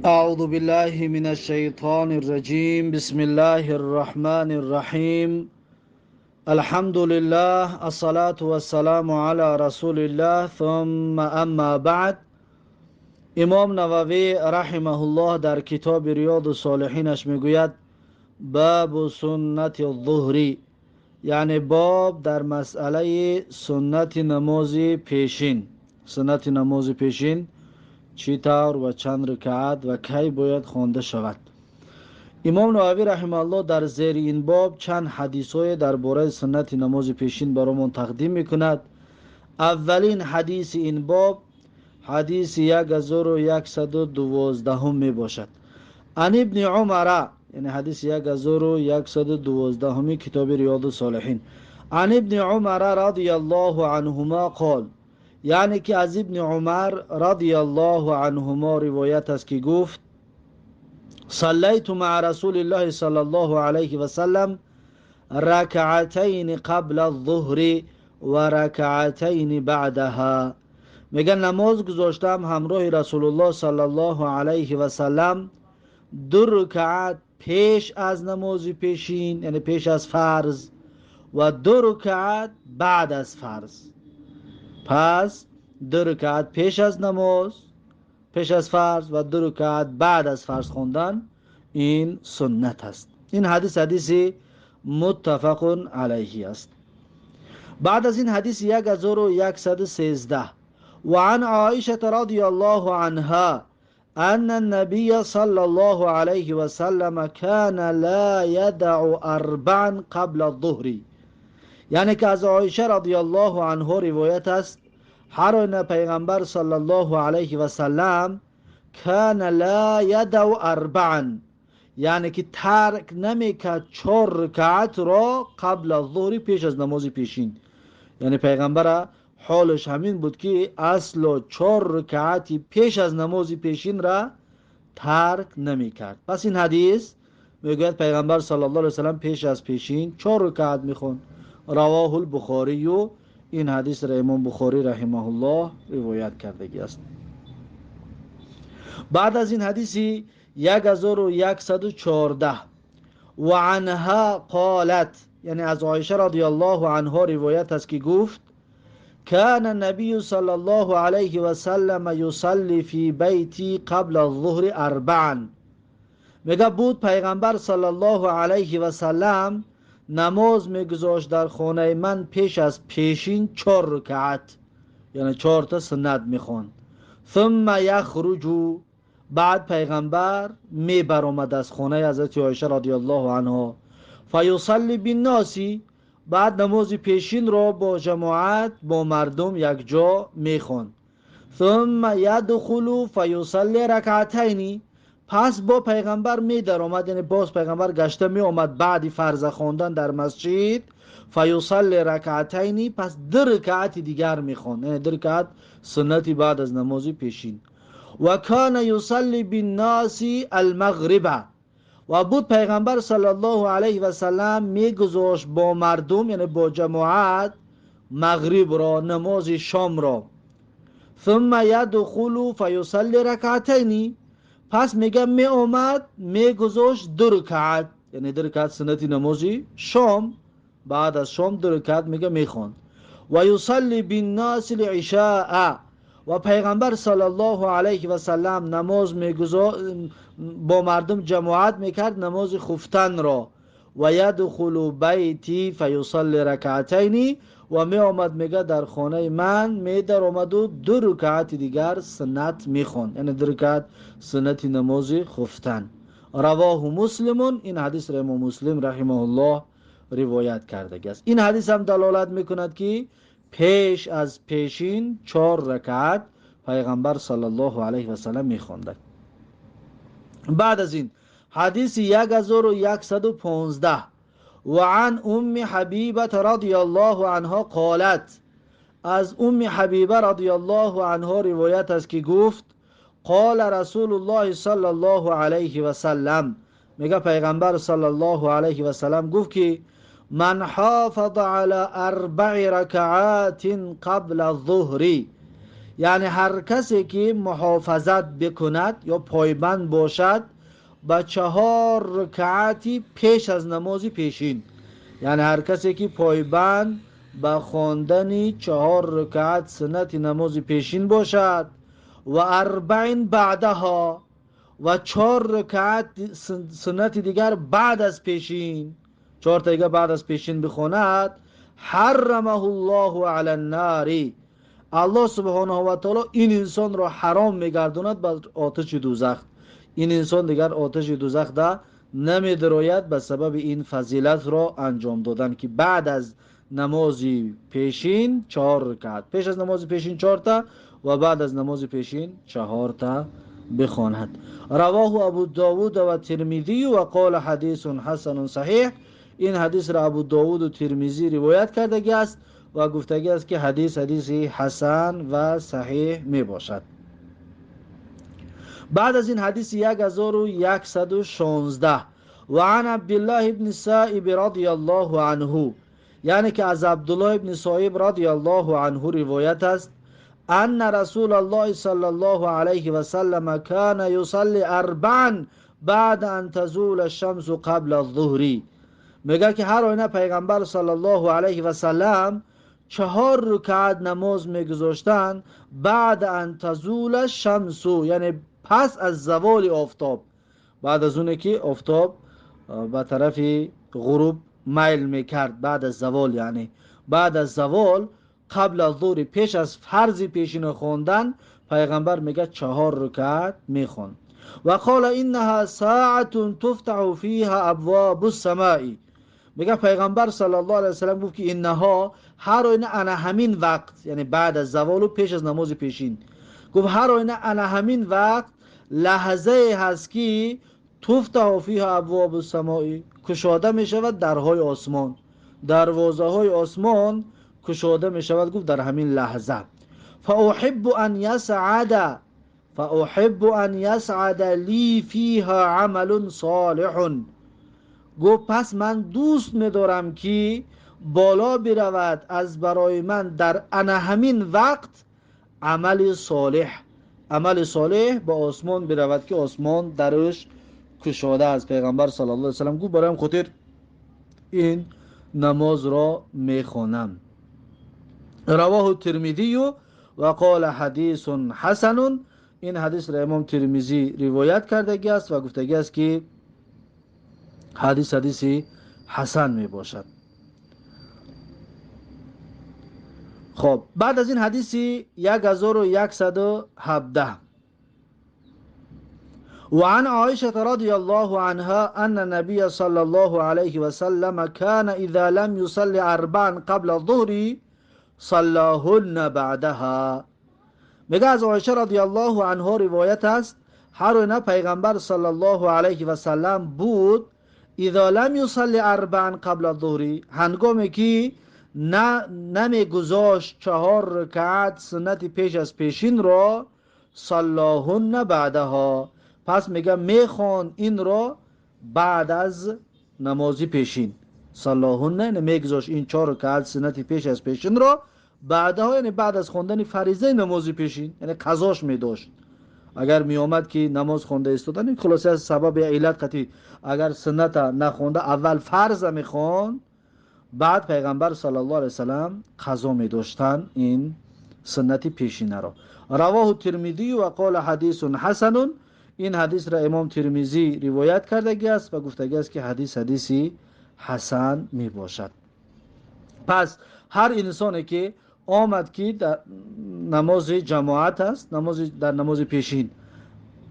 أعوذ بالله من الشيطان الرجيم. بسم الله الرحمن الرحيم. الحمد لله، الصلاة والسلام على رسول الله، ثم أما بعد. امام نووی رحمه الله در کتاب ریاض الصالحینش میگوید باب سنت الظهری، یعنی باب در مسئله سنت نماز پیشین. سنت نماز پیشین چی طور و چند رکعت و کی باید خوانده شود. امام نووی رحمه الله در زیر این باب چند حدیث درباره سنت نماز پیشین برامون تقدیم میکند. اولین حدیث این باب حدیث 1112 می باشد. عن ابن عمر، یعنی حدیث 1112 کتاب ریاض الصالحین. عن ابن عمر رضی الله عنهما قال، یعنی که از ابن عمر رضی الله عنهما روایت است که گفت صلیت مع رسول الله صلی الله علیه و سلم رکعتین قبل الظهر و رکعتین بعدها. میگن نماز گذاشتم همراه رسول الله صلی الله علیه و سلم 2 رکعت پیش از نماز پیشین، یعنی پیش از فرض، و 2 رکعت بعد از فرض. پس 2 رکعت پیش از نماز، پیش از فرض، و 2 رکعت بعد از فرض خوندن این سنت است. این حدیث متفق علیه است. بعد از این حدیث 1113 و عن عائشه رضی الله عنها ان النبي صلى الله عليه وسلم كان لا يدع 4 قبل الظهر، یعنی که از عایشه رضی الله عنها روایت است هر آن پیغمبر صلی الله علیه و سلم کان لا یدع 4، یعنی که ترک نمیکرد 4 رکعت را قبل الظهر پیش از نماز پیشین. یعنی پیغمبر حالش همین بود که اصلا 4 رکعتی پیش از نماز پیشین را ترک نمیکرد. پس این حدیث میگوید پیغمبر صلی الله علیه و سلم پیش از پیشین 4 رکعت میخوند. رواه البخاری، و این حدیث را امام بخاری رحمه الله روایت کرده است. بعد از این حدیث 1114 و عنها قالت، یعنی از عایشه رضی الله عنها روایت است که گفت کان النبی صلی الله علیه و سلم یصلی فی بیتی قبل الظهر 4. میگه بود پیغمبر صلی الله علیه و سلم نماز میگذاشت در خانه من پیش از پیشین 4 رکعت، یعنی 4 تا سنت میخوند. ثم یخرج، بعد پیغمبر میبرآمد از خانه حضرت عایشه رضی الله عنها، فیصلی بالناس، بعد نماز پیشین را با جماعت با مردم یک جا میخوند. ثم یدخل فیصلی رکعتین، پس با پیغمبر می در آمد، یعنی باز پیغمبر گشته می آمد بعد فرض خواندن در مسجد، فیصلی رکعتین، پس 2 رکعت دیگر می خواند، یعنی 2 رکعت سنتی بعد از نماز پیشین. و کان یصلی بالناس المغرب، و بود پیغمبر صلی الله علیه و سلم می گذاشت با مردم، یعنی با جماعت، مغرب را، نماز شام را. ثم یدخل فیصلی رکعتین، پس میگه می اومد می گذاشت 2 رکعت، یعنی 2 رکعت سنتی نمازی شام، بعد از شام 2 رکعت میگه میخوند. و یصلی بالناس العشاء، و پیغمبر صلی الله علیه و سلم نماز با مردم جماعت میکرد نماز خفتن را. و یدخل بیتی فیصلی رکعتین، و می آمد میگه در خانه من می در آمد و 2 رکعت دیگر سنت میخوند، یعنی 2 رکعت سنت نماز خفتن. رواه مسلم، این حدیث را امام مسلم رحمه الله روایت کرده است. این حدیث هم دلالت میکند که پیش از پیشین 4 رکعت پیغمبر صلی الله علیه و سلم میخوند. بعد از این حدیث 1115 و عن ام حبیبه رضی الله عنها قالت، از ام حبیبه رضی الله عنها روایت است که گفت قال رسول الله صلی الله علیه و سلم، میگه پیغمبر صلی الله علیه و سلم گفت که من حافظ على 4 رکعات قبل الظهر، یعنی هر کسی که محافظت بکند یا پایبند باشد به 4 رکعتی پیش از نماز پیشین، یعنی هر کسی که پایبند به خواندن 4 رکعت سنت نماز پیشین باشد و 4 بعدها و 4 رکعت سنت دیگر بعد از پیشین، 4 تا دیگر بعد از پیشین بخواند، حرمه الله علی النار، الله سبحانه و تعالی این انسان را حرام میگرداند بر آتش دوزخ. این انسان دیگر آتش دوزخ ده نمیدراید به سبب این فضیلت را انجام دادن که بعد از نماز پیشین 4 رکعت، پیش از نماز پیشین 4 تا و بعد از نماز پیشین 4 تا بخواند. رواه ابو داود و ترمذی و قال حدیث حسن صحیح. این حدیث را ابو داود و ترمذی روایت کرده است و گفته است که حدیث حسن و صحیح می باشد. بعد از این حدیث 1116 و عن عبدالله ابن سائب رضی الله عنه، یعنی که از عبدالله ابن سائب رضی الله عنه روایت است ان رسول الله صلی الله علیه و سلم کان یصلی 4 بعد ان تزول الشمس قبل الظهر. میگه که هر آینه پیغمبر صلی الله علیه و سلم 4 رکعت نماز میگذاشتن بعد ان تزول الشمس، یعنی پس از زوال آفتاب، بعد از اونه که آفتاب به طرف غروب میل میکرد، بعد از زوال، یعنی بعد از زوال قبل الظهر، پیش از فرض پیشین خواندن، پیغمبر میگه 4 رکعت میخوان. و قال انها ساعه تفتح فيها ابواب السماء، میگه پیغمبر صلی الله علیه و سلم گفت که اینها هر آینه انا همین وقت، یعنی بعد از زوال و پیش از نماز پیشین، گفت هر آینه انا همین وقت لحظه هست که تفتح فيها ابواب السماء، کشاده می شود درهای آسمان، دروازه های آسمان کشاده می شود. گفت در همین لحظه فاحب ان یسعد لی فیها عمل صالح، گفت پس من دوست می‌دارم که بالا برود از برای من در انا همین وقت عمل صالح، عمل صالح به آسمان برود که آسمان درش کشاده از. پیغمبر صلی الله علیه و سلم گفت برایم خاطر این نماز را میخوانم. رواه ترمذی و قال حدیث حسن، این حدیث را امام ترمذی روایت کرده است و گفته است که حدیث حسن می باشد. خب بعد از این حدیث 1117 و عن عائشه رضی الله عنها ان النبي صلی الله علیه و سلم كان اذا لم يصلي 4 قبل الظهر صلاهن بعدها. میگه از عایشه رضی الله عنها روایت است هر نه پیغمبر صلی الله علیه و سلم بود اذا لم يصلي 4 قبل الظهر، هنگامی که نمیگذاشت 4 رکعت سنت پیش از پیشین را، صلاهن بعدها، پس میگه میخوان این را بعد از نمازی پیشین. صلاهن یعنی میگذاشت این 4 رکعت سنت پیش از پیشین را بعدها، یعنی بعد از خواندن فریضه نمازی پیشین، یعنی قضاش میداشت. اگر می آمد که نماز خونده استادن، خلاصه از سبب علت قطعی اگر سنت نخونده اول فرض میخوان، بعد پیغمبر صلی الله علیه وسلم قضا می داشتن این سنت پیشینه را. رواه ترمذی و قال حدیث حسن، این حدیث را امام ترمذی روایت کرده است و گفته است که حدیث حسن می باشد. پس هر انسانی که آمد که در نماز جماعت است، در نماز پیشین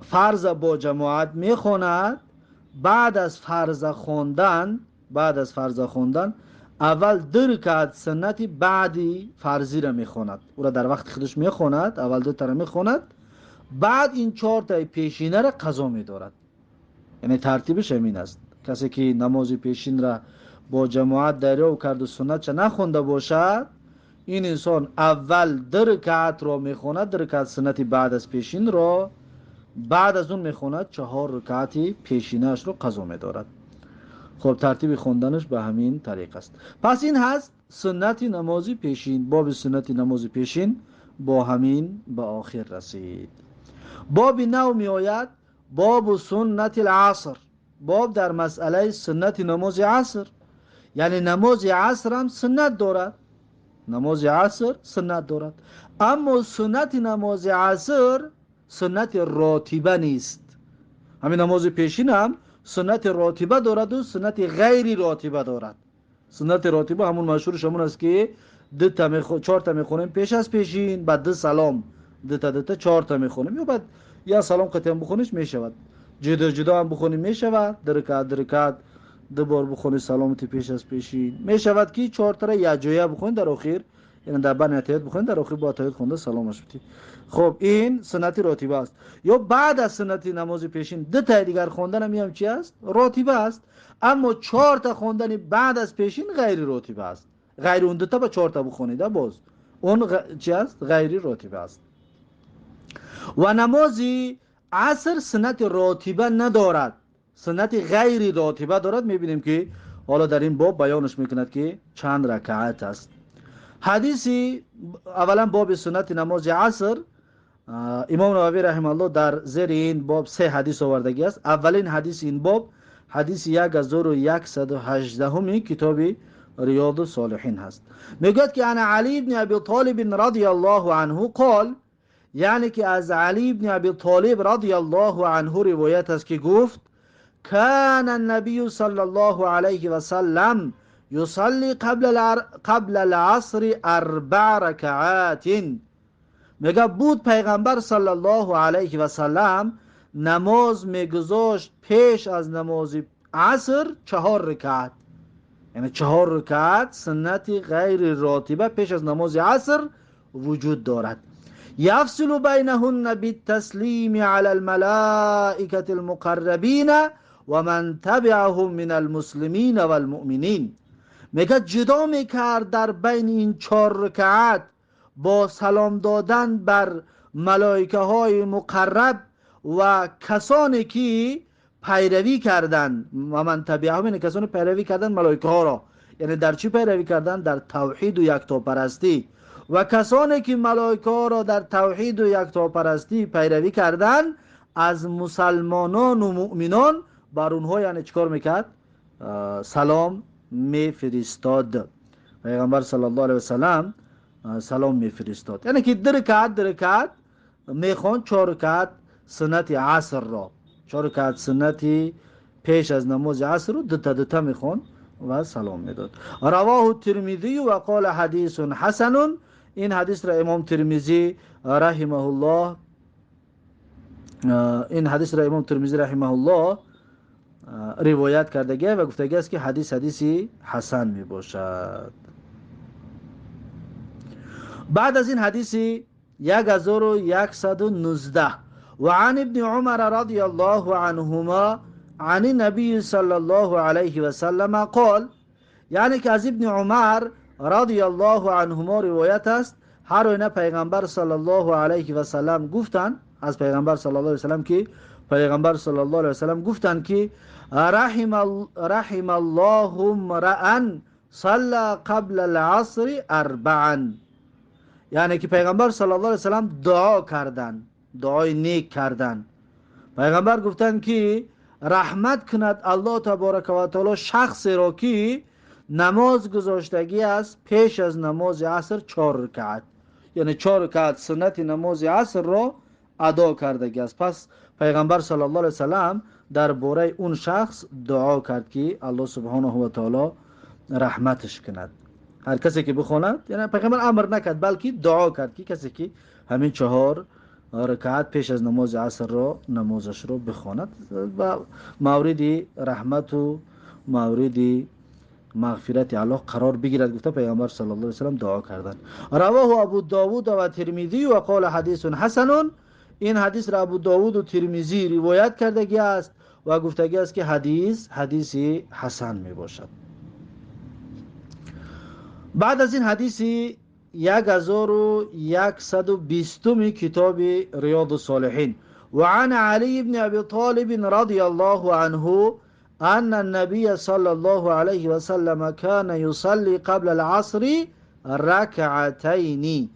فرض با جماعت میخواند، بعد از فرض خواندن اول 2 رکعت سنت بعدی فرضی را میخواند، او را در وقت خودش میخواند، اول 2 تا را میخواند، بعد این 4 تا پیشینه را قضا میدارد. یعنی ترتیبش همین است. کسی که نماز پیشین را با جماعت دریافت و کرد و سنت چه نخونده باشد، این انسان اول 2 رکعت را میخواند، 2 رکعت سنت بعد از پیشین را، بعد از اون میخواند 4 رکعت پیشینش را قضا میدارد. خب ترتیب خوندنش به همین طریق است. پس این هست سنت نماز پیشین، باب سنت نماز پیشین با همین به آخر رسید. باب نو می آید باب سنت العصر، باب در مسئله سنت نماز عصر. یعنی نماز عصر هم سنت دارد، نماز عصر سنت دارد، اما سنت نماز عصر سنت راتبه نیست. همین نماز پیشین هم سنت راتبه دارد و سنت غیر راتبه دارد. سنت راتبه همون مشهورش همون است که چهار تا میخونیم پیش از پیشین، بعد دو سلام دتا چهار تا میخونیم، یا بعد یا سلام قطعا بخونیش میشود، جدا جدا هم بخونیم میشود، درکات دو بار بخونی سلامتی پیش از پیشین میشود که چهار تا یا جویا بخونید در آخر، یعنی در بین اتحاد بخونید در آخر با اتحاد خونده سلامش بدید. خب این سنت راتبه است. یا بعد از سنت نماز پیشین دو تا دیگر خوندن هم چی است؟ راتبه است. اما چهار تا خوندن بعد از پیشین غیر راتبه است. غیر اون دو تا با چهار تا بخونید باز اون چی است؟ غیر راتبه است. و نماز عصر سنت راتبه ندارد، سنت غیر راتبه دارد. میبینیم که حالا در این باب بیانش میکند که چند رکعت است. حدیثی اولا باب سنت نماز عصر، امام نووی رحمه الله در زیر این باب سه حدیث آوردگی است. اولین حدیث این باب حدیث 1118 کتاب ریاض الصالحین هست. میگوید که انا علی بن ابی طالب رضی الله عنه قال، یعنی که از علی بن ابی طالب رضی الله عنه روایت است که گفت کان النبی صلی الله علیه و سلم یصلی قبل العصر 4 رکعات. میگه بود پیغمبر صلی الله علیه و سلم نماز میگذاشت پیش از نماز عصر 4 رکعت، یعنی 4 رکعت سنت غیر راتبه پیش از نماز عصر وجود دارد. یفصل بینهن بالتسلیم علی الملائکه المقربین و من تبعهم من المسلمین و المؤمنین. میگه جدا میکرد در بین این 4 رکعت با سلام دادن بر ملائکه های مقرب و کسانی که پیروی کردن، و من تبعهم یعنی کسانی پیروی کردن ملائکه ها را، یعنی در چی پیروی کردن؟ در توحید و یکتاپرستی. و کسانی که ملائکه ها را در توحید و یکتاپرستی پیروی کردن از مسلمانان و مؤمنان بر اونها یعنی چیکار میکرد؟ سلام میفرستاد. پیغمبر صلی الله علیه و سلم سلام میفرستاد. یعنی که درکات میخوان 4 رکعت سنت عصر را، 4 رکعت سنتی پیش از نماز عصر رو دتا میخوان و سلام میداد. رواه الترمذی و قال حدیث حسن. این حدیث را امام ترمذی رحمه الله روایت کرده و گفته است که حدیثی حسن می باشد. بعد از این حدیث 1119 و عن ابن عمر رضی الله عنهما عن النبي صلی الله علیه و سلم قال، یعنی که از ابن عمر رضی الله عنهما روایت است هر اینه پیغمبر صلی الله علیه و سلم گفتند، از پیغمبر صلی الله علیه و سلم که پیغمبر صلی الله علیه و سلم گفتند که رحم الله امرأ صلى قبل العصر 4. یعنی که پیغمبر صلی الله علیه و سلم دعا کردن، دعای نیک کردن. پیغمبر گفتند که رحمت کند الله تبارک و تعالی شخص را که نماز گذاشتگی است پیش از نماز عصر 4 رکعت، یعنی 4 رکعت سنت نماز عصر را ادا کردگی است. پس پیغمبر صلی الله علیه و سلم درباره اون شخص دعا کرد که الله سبحانه و تعالی رحمتش کند. هر کسی که بخواند، یعنی پیغمبر امر نکرد بلکه دعا کرد که کسی که همین 4 رکعت پیش از نماز عصر را نمازش را بخواند و مورد رحمت و مورد مغفرت الله قرار بگیرد. گفته پیغمبر صلی الله علیه و سلم دعا کردند. رواه ابو داوود و ترمذی و قال حدیث حسن. این حدیث را ابو داوود و ترمذی روایت کرده است و گفته است که حدیث حسن می باشد. بعد از این حدیث 1120 کتاب ریاض الصالحین و عن علی بن ابی طالب رضی الله عنه ان النبي صلى الله عليه وسلم كان يصلي قبل العصر ركعتين.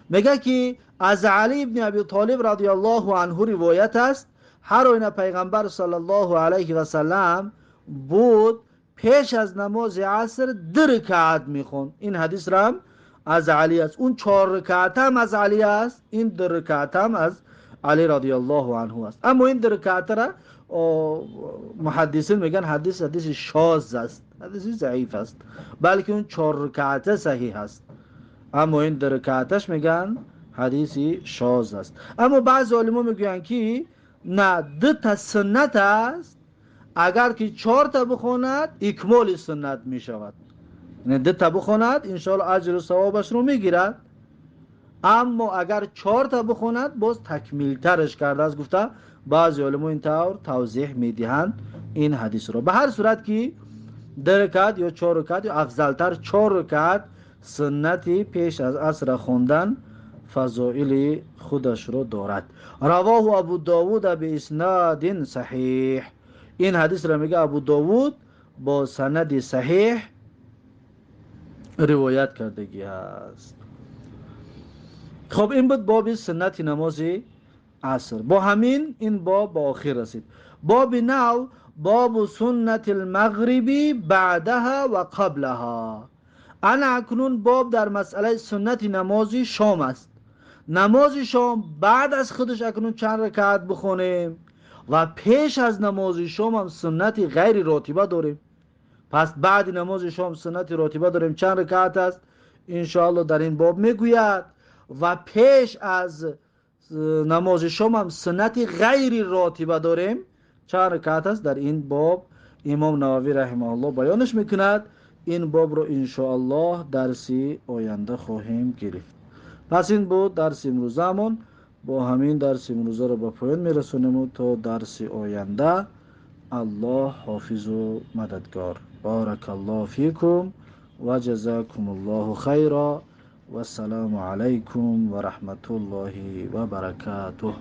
میگه که از علی ابن ابی طالب رضی الله عنه روایت است هر آینه پیغمبر صلی الله علیه و سلم بود پیش از نماز عصر 2 رکعت میخوند. این حدیث را از علی است. اون 4 رکعت هم از علی است، این 2 رکعت هم از علی رضی الله عنه است. اما این 2 رکعت را محدثین میگن حدیث شاذ است، حدیث ضعیف است، بلکه اون 4 رکعت صحیح است. اما این 2 رکعتش میگن حدیثی شاذ است. اما بعض علما میگن که نه، 2 تا سنت است، اگر که 4 تا بخواند اکمال سنت میشود، یعنی 2 تا بخواند انشاءالله اجر و ثوابش رو میگیرد. اما اگر 4 تا بخواند باز تکمیل ترش کرده است. گفته بعضی علما این طور توضیح میدهند این حدیث رو. به هر صورت که 2 رکعت یا 4 رکعت یا افضل تر 4 رکعت سنتی پیش از عصر خوندن فضائل خودش رو دارد. رواه ابو داود به اسناد صحیح. این حدیث را میگه ابو داود با سند صحیح روایت کردگی است. خب این بود باب سنت نماز عصر. با همین این باب با آخر رسید. باب نو باب سنت المغربی بعدها و قبلها. انا اکنون باب در مسئله سنت نماز شام است. نماز شام بعد از خودش اکنون چند رکعت بخونیم و پیش از نماز شام هم سنت غیر راتبه داریم. پس بعد نماز شام سنت راتبه داریم چند رکعت است انشاءالله در این باب میگوید، و پیش از نماز شام هم سنت غیر راتبه داریم چند رکعت است در این باب امام نووی رحمه الله بیانش میکند. این باب رو انشاءالله درسی آینده خواهیم گرفت. پس این بود درس امروزمون. با همین درس امروزه رو به پایان میرسونیم تا درس آینده. الله حافظ و مددگار. بارک الله فیکم و جزاکم الله خیرا و السلام علیکم و رحمت الله و برکاته.